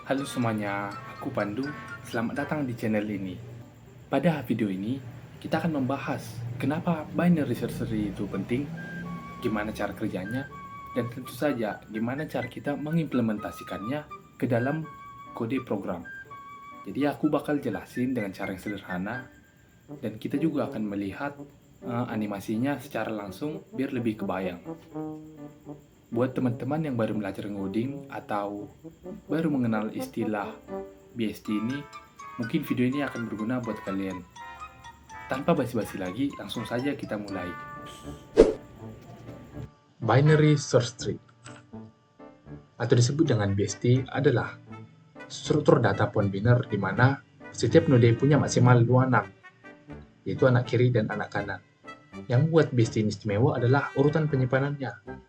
Halo semuanya, aku Pandu. Selamat datang di channel ini. Pada video ini, kita akan membahas kenapa binary search tree itu penting, gimana cara kerjanya, dan tentu saja gimana cara kita mengimplementasikannya ke dalam kode program. Jadi aku bakal jelasin dengan cara yang sederhana, dan kita juga akan melihat animasinya secara langsung biar lebih kebayang. Buat teman-teman yang baru belajar ngoding atau baru mengenal istilah BSD ini, mungkin video ini akan berguna buat kalian. Tanpa basi-basi lagi, langsung saja kita mulai. Binary search tree atau disebut dengan BST adalah struktur data pohon biner di mana setiap node punya maksimal 2 anak, yaitu anak kiri dan anak kanan. Yang membuat BST ini istimewa adalah urutan penyimpanannya.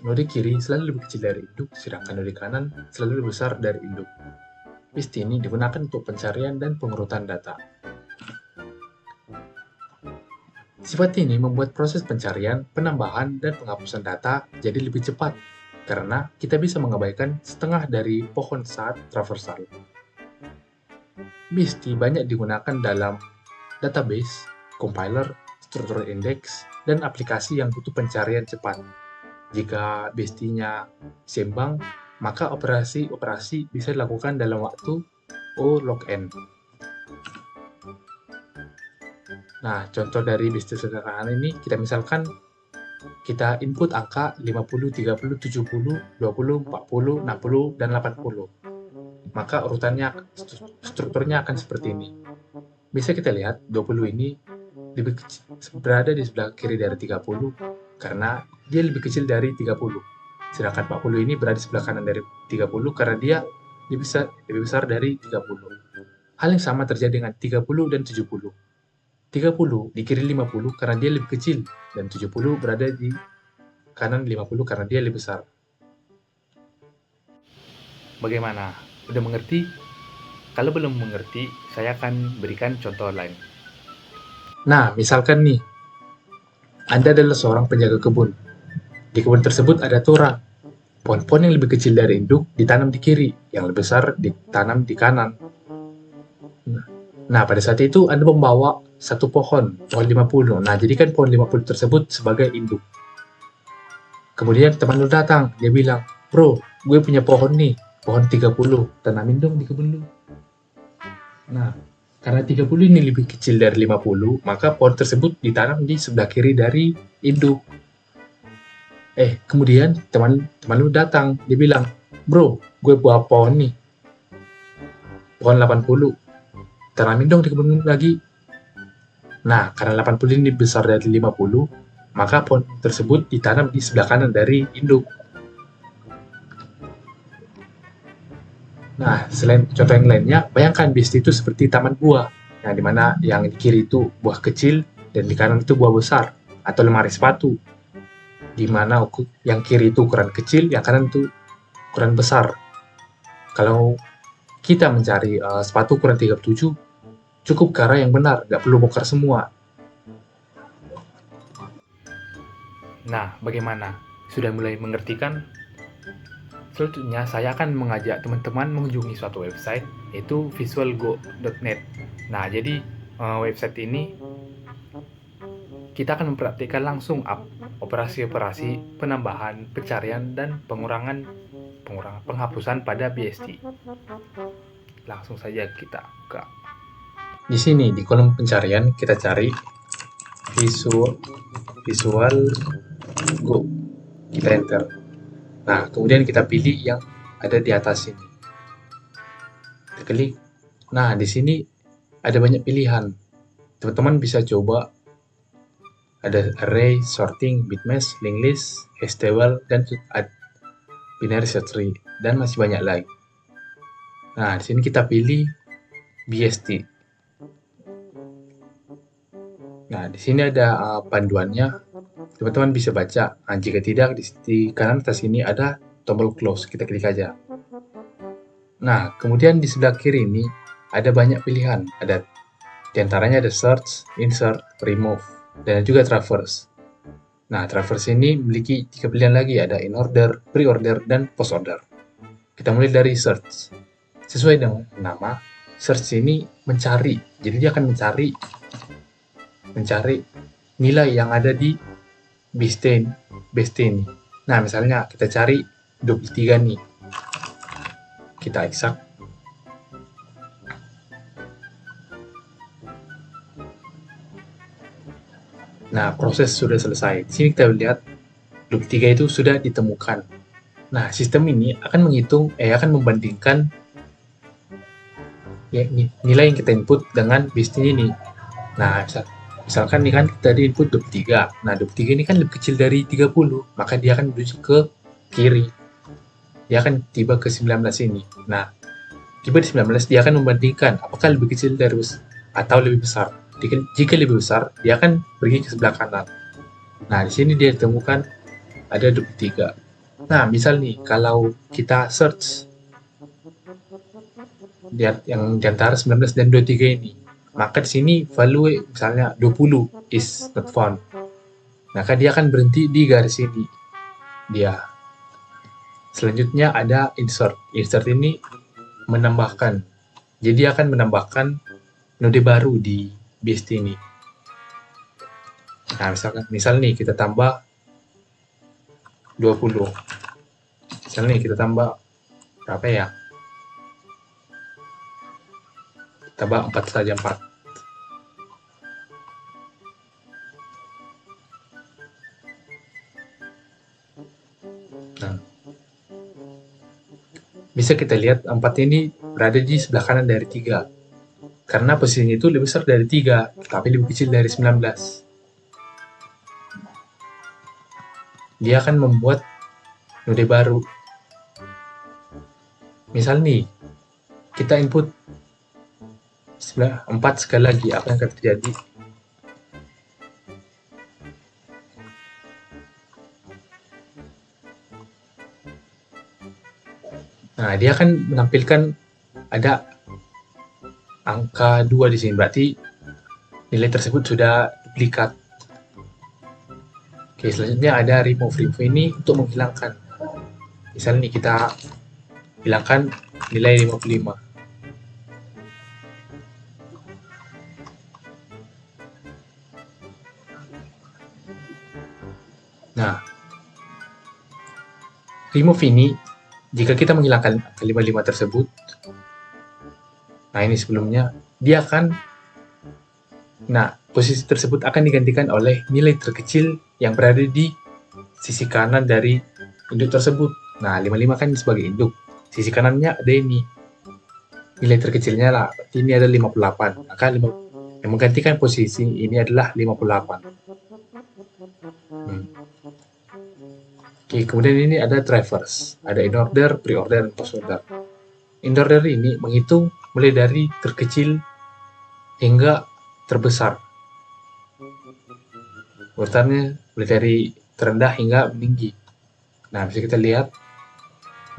Node kiri selalu lebih kecil dari induk, sedangkan node kanan selalu lebih besar dari induk. BST ini digunakan untuk pencarian dan pengurutan data. Sifat ini membuat proses pencarian, penambahan, dan penghapusan data jadi lebih cepat, karena kita bisa mengabaikan setengah dari pohon saat traversal. BST banyak digunakan dalam database, compiler, struktur indeks, dan aplikasi yang butuh pencarian cepat. Jika BST-nya seimbang, maka operasi-operasi bisa dilakukan dalam waktu O log n. Nah, contoh dari BST sederhana ini, kita misalkan kita input angka 50, 30, 70, 20, 40, 60, dan 80. Maka urutannya, strukturnya akan seperti ini. Bisa kita lihat 20 ini lebih kecil, berada di sebelah kiri dari 30 karena dia lebih kecil dari 30. Sedangkan 40 ini berada di sebelah kanan dari 30 karena dia lebih besar dari 30. Hal yang sama terjadi dengan 30 dan 70. 30 di kiri 50 karena dia lebih kecil, dan 70 berada di kanan 50 karena dia lebih besar. Bagaimana? Udah mengerti? Kalau belum mengerti, saya akan berikan contoh lain. Nah, misalkan nih, Anda adalah seorang penjaga kebun. Di kebun tersebut ada tulang. Pohon-pohon yang lebih kecil dari induk ditanam di kiri, yang lebih besar ditanam di kanan. Nah, pada saat itu Anda membawa satu pohon 50. Nah, jadikan pohon 50 tersebut sebagai induk. Kemudian teman lu datang, dia bilang, "Bro, gue punya pohon nih, pohon 30, tanamin dong di kebun lu." Nah, karena 30 ini lebih kecil dari 50, maka pohon tersebut ditanam di sebelah kiri dari induk. Kemudian teman lu datang, dia bilang, "Bro, gue buah pohon nih, pohon 80, tanamin dong di kebun lu lagi." Nah, karena 80 ini besar dari 50, maka pohon tersebut ditanam di sebelah kanan dari induk. Nah, selain contoh yang lainnya, bayangkan BST itu seperti taman buah, yang dimana yang di kiri itu buah kecil dan di kanan itu buah besar, atau lemari sepatu, di mana yang kiri itu ukuran kecil, yang kanan itu ukuran besar. Kalau kita mencari sepatu ukuran 37, cukup ke arah yang benar, nggak perlu bongkar semua. Nah, bagaimana? Sudah mulai mengerti kan? Selanjutnya, saya akan mengajak teman-teman mengunjungi suatu website, yaitu visualgo.net. Nah, jadi website ini kita akan mempraktikkan langsung operasi-operasi penambahan, pencarian, dan penghapusan pada BST. Langsung saja kita buka. Di sini, di kolom pencarian, kita cari Visual Go. Kita enter. Nah, kemudian kita pilih yang ada di atas ini. Kita klik. Nah, di sini ada banyak pilihan. Teman-teman bisa coba. Ada array, sorting, bitmesh, linked list, hash table, dan binary search tree, dan masih banyak lagi. Nah, di sini kita pilih BST. Nah, di sini ada panduannya. Teman-teman bisa baca. Nah, jika tidak, di kanan atas ini ada tombol close. Kita klik aja. Nah, kemudian di sebelah kiri ini ada banyak pilihan. Di antaranya ada search, insert, remove, dan juga traverse. Nah, traverse ini memiliki 3 pilihan lagi. Ada in order, pre-order, dan post order. Kita mulai dari search. sesuai dengan nama, search ini mencari. Jadi dia akan mencari nilai yang ada di BST ini. Nah, misalnya kita cari 23 nih. Kita eksak. Nah, proses sudah selesai. Di sini kita lihat 23 itu sudah ditemukan. Nah, sistem ini akan akan membandingkan ya, nilai yang kita input dengan BST ini. Nah, misalkan nih kan tadi input 23. Nah, 23 ini kan lebih kecil dari 30, maka dia akan menuju ke kiri. Dia akan tiba ke 19 ini. Nah, tiba di 19 dia akan membandingkan apakah lebih kecil dari atau lebih besar. Jika lebih besar, dia akan pergi ke sebelah kanan. Nah, di sini dia ditemukan ada 23. Nah, misal nih, kalau kita search yang di antara 19 dan 23 ini, maka di sini value misalnya 20 is not found. Maka dia akan berhenti di garis ini. Selanjutnya ada insert. Insert ini menambahkan. Jadi akan menambahkan node baru di BST ini. Nah, misal nih kita tambah 20. Misal nih kita tambah berapa ya? Tambah 4 saja, 4. Nah, bisa kita lihat 4 ini berada di sebelah kanan dari 3. Karena posisinya itu lebih besar dari 3, tapi lebih kecil dari 19. Dia akan membuat node baru. Misal nih, kita input 4 sekali lagi, apa yang akan terjadi? Nah, dia akan menampilkan ada angka 2 di sini, berarti nilai tersebut sudah duplikat. Oke, selanjutnya ada remove. Remove ini untuk menghilangkan. Misalnya nih kita hilangkan nilai 55. Nah, remove ini jika kita menghilangkan angka 55 tersebut, nah ini sebelumnya, posisi tersebut akan digantikan oleh nilai terkecil yang berada di sisi kanan dari induk tersebut. Nah, 55 kan sebagai induk. Sisi kanannya ada ini. Nilai terkecilnya lah, ini ada 58. Maka yang menggantikan posisi ini adalah 58. Oke, kemudian ini ada drivers. Ada in-order, pre-order, dan post-order. In-order ini menghitung mulai dari terkecil hingga terbesar. Urutannya mulai dari terendah hingga meninggi. Nah, bisa kita lihat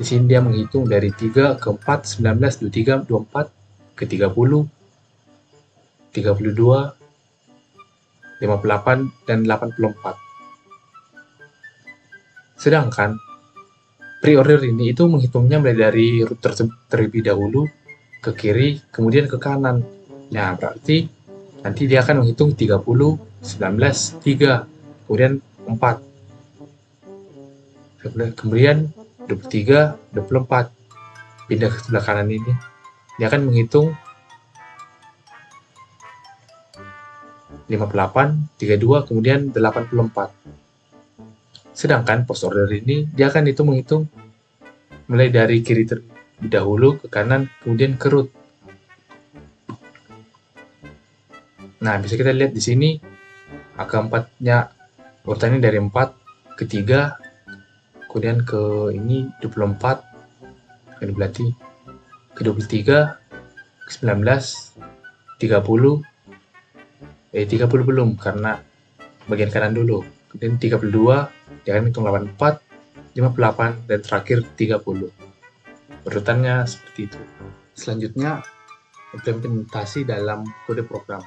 di sini dia menghitung dari 3 ke 4, 19, 23, 24, ke 30, 32, 58, dan 84. Sedangkan pre-order ini itu menghitungnya mulai dari root terlebih dahulu ke kiri, kemudian ke kanan. Nah, berarti nanti dia akan menghitung 30, 19, 3, kemudian 4. Kemudian 23, 24. Pindah ke sebelah kanan ini. Dia akan menghitung 58, 32, kemudian 84. Sedangkan post order ini dia akan menghitung mulai dari kiri terlebih dahulu ke kanan, kemudian ke root. Nah, bisa kita lihat di sini angka 4-nya urutannya dari 4 ke 3, kemudian ke ini 24, ini berarti ke 23, ke 19, 30, 30 belum karena bagian kanan dulu. Kemudian 32, dia akan hitung 84, 58, dan terakhir 30. Urutannya seperti itu. Selanjutnya, implementasi dalam kode program.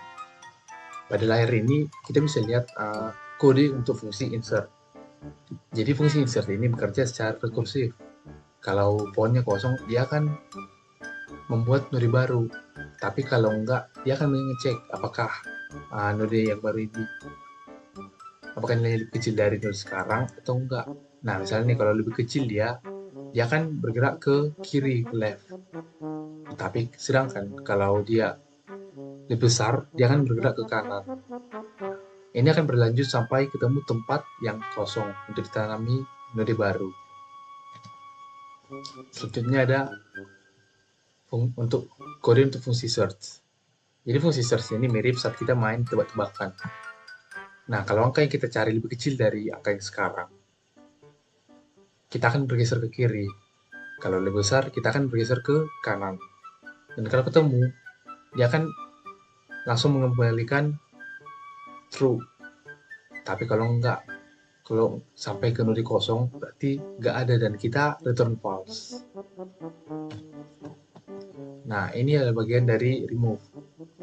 Pada layar ini, kita bisa lihat kode untuk fungsi insert. Jadi fungsi insert ini bekerja secara rekursif. Kalau pohonnya kosong, dia akan membuat node baru. Tapi kalau enggak, dia akan mengecek apakah node yang baru ini apakah nilainya lebih kecil dari node sekarang atau enggak. Nah, misalnya nih kalau lebih kecil dia akan bergerak ke kiri, ke left. Tapi sedangkan kalau dia lebih besar, dia akan bergerak ke kanan. Ini akan berlanjut sampai ketemu tempat yang kosong untuk ditanami node baru. Selanjutnya ada untuk kode untuk fungsi search. Jadi fungsi search ini mirip saat kita main tebak-tebakan. Nah, kalau angka yang kita cari lebih kecil dari angka yang sekarang, kita akan bergeser ke kiri. Kalau lebih besar, kita akan bergeser ke kanan. Dan kalau ketemu, dia akan langsung mengembalikan true. Tapi kalau enggak, kalau sampai ke node kosong, berarti enggak ada dan kita return false. Nah, ini adalah bagian dari remove.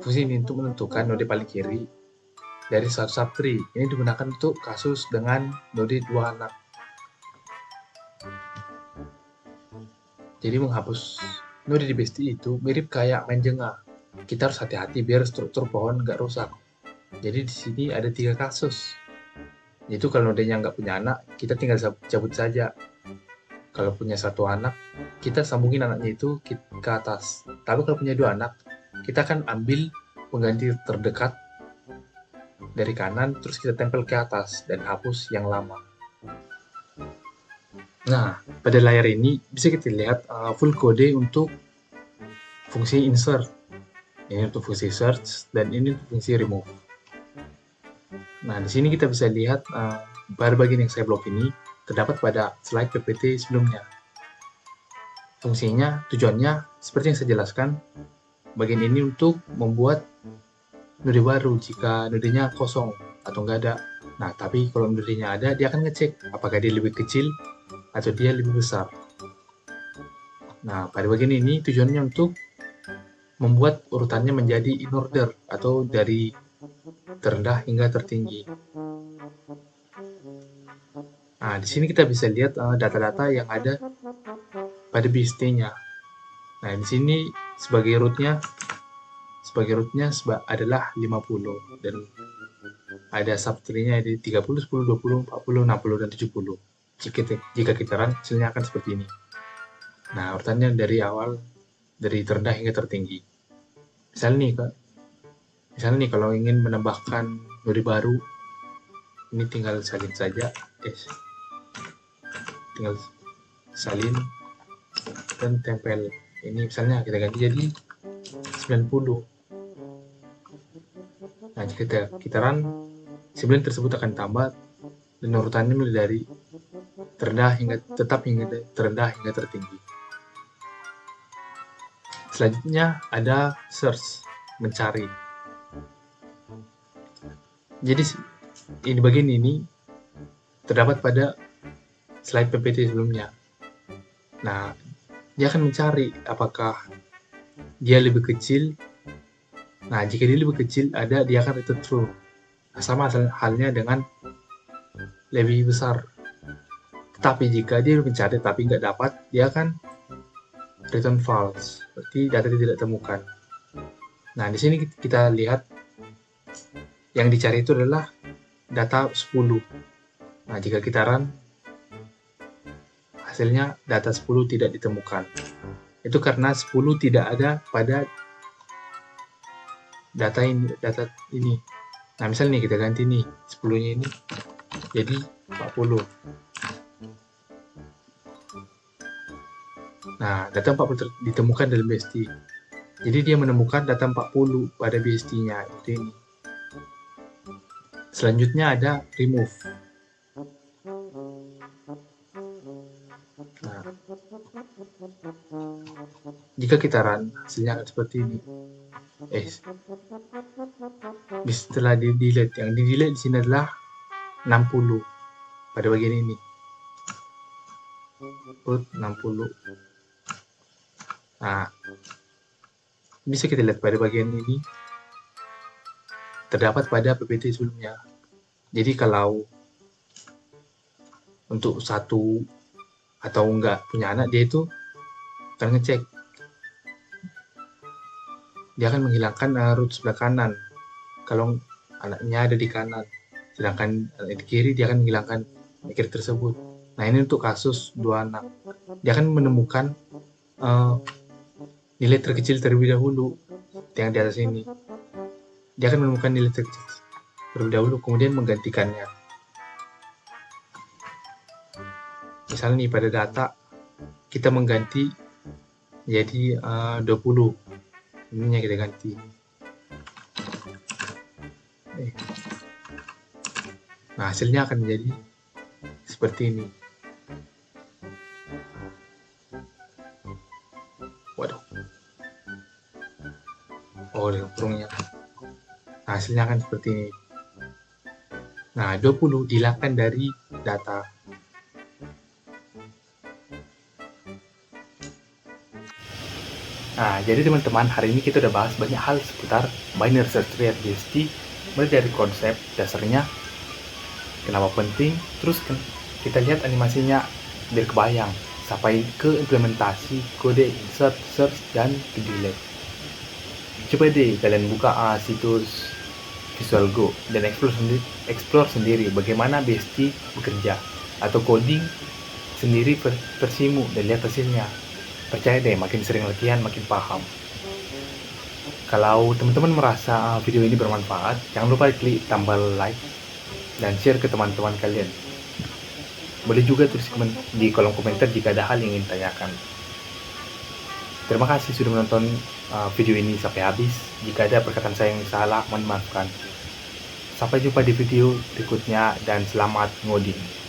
Fungsi ini untuk menentukan node paling kiri dari subtree. Ini digunakan untuk kasus dengan node 2 anak. Jadi menghapus node di bestie itu mirip kayak main Jenga. Kita harus hati-hati biar struktur pohon nggak rusak. Jadi di sini ada 3 kasus. Yaitu kalau nodenya nggak punya anak, kita tinggal cabut saja. Kalau punya 1 anak, kita sambungin anaknya itu ke atas. Tapi kalau punya 2 anak, kita akan ambil pengganti terdekat dari kanan, terus kita tempel ke atas dan hapus yang lama. Nah, pada layar ini bisa kita lihat full kode untuk fungsi insert. Ini untuk fungsi search dan ini untuk fungsi remove. Nah, di sini kita bisa lihat pada bagian yang saya blok ini terdapat pada slide PPT sebelumnya. Fungsinya, tujuannya seperti yang saya jelaskan, bagian ini untuk membuat node baru jika nodenya kosong atau enggak ada. Nah, tapi kalau nodenya ada, dia akan ngecek apakah dia lebih kecil atau dia lebih besar. Nah, pada bagian ini tujuannya untuk membuat urutannya menjadi in order atau dari terendah hingga tertinggi. Nah, di sini kita bisa lihat data-data yang ada pada BST-nya. Nah, di sini sebagai rootnya adalah 50 dan ada subtree-nya di 30, 10, 20, 40, 60 dan 70. Jika kita run, hasilnya akan seperti ini. Nah, urutannya dari awal dari terendah hingga tertinggi. Misalnya nih kalau ingin menambahkan node baru, ini tinggal salin saja, tinggal salin dan tempel. Ini misalnya kita ganti jadi 90. Nah, jika kita run, 9 tersebut akan tambah dan urutannya mulai dari terendah hingga terendah hingga tertinggi. Selanjutnya ada search, mencari. Jadi ini bagian ini terdapat pada slide PPT sebelumnya. Nah, dia akan mencari apakah dia lebih kecil. Nah, jika dia lebih kecil, dia akan return true. Nah, sama halnya dengan lebih besar. Tetapi jika dia mencari tapi nggak dapat, dia akan return false. Berarti data tidak ditemukan. Nah, di sini kita lihat yang dicari itu adalah data 10. Nah, jika kita run, hasilnya data 10 tidak ditemukan. Itu karena 10 tidak ada pada data ini. Nah, misalnya nih kita ganti nih 10-nya ini jadi 40. Nah, data 40 ditemukan dalam BST. Jadi dia menemukan data 40 pada BST-nya itu ini. Selanjutnya ada remove. Nah, jika kita run, hasilnya akan seperti ini. Setelah di-delete, yang di-delete di sini adalah 60 pada bagian ini. Root 60. Nah, bisa kita lihat pada bagian ini terdapat pada PPT sebelumnya. Jadi kalau untuk satu atau enggak punya anak, dia itu akan ngecek dia akan menghilangkan root sebelah kanan kalau anaknya ada di kanan, sedangkan di kiri dia akan menghilangkan anak kiri tersebut. Nah, ini untuk kasus dua anak. Dia akan menemukan nilai terkecil terlebih dahulu yang di atas ini. Dia akan menemukan nilai terkecil terlebih dahulu, kemudian menggantikannya. Misalnya nih, pada data kita mengganti jadi 20. Ininya kita ganti. Nah, hasilnya akan menjadi seperti ini. Waduh. Oh, dengan kurungnya. Nah, hasilnya akan seperti ini. Nah, 20 dihilangkan dari data. Nah, jadi teman-teman, hari ini kita udah bahas banyak hal seputar binary search tree at BST, mulai dari konsep dasarnya, kenapa penting, terus kita lihat animasinya biar kebayang, sampai ke implementasi kode insert, search, dan to delete. Coba deh kalian buka situs Visual Go dan explore sendiri bagaimana BST bekerja, atau coding sendiri versimu dan lihat hasilnya. Percaya deh, makin sering latihan makin paham. Kalau teman-teman merasa video ini bermanfaat, jangan lupa klik tombol like dan share ke teman-teman kalian. Boleh juga tulis di kolom komentar jika ada hal yang ingin tanyakan. Terima kasih sudah menonton video ini sampai habis. Jika ada perkataan saya yang salah, mohon maafkan. Sampai jumpa di video berikutnya dan selamat ngoding.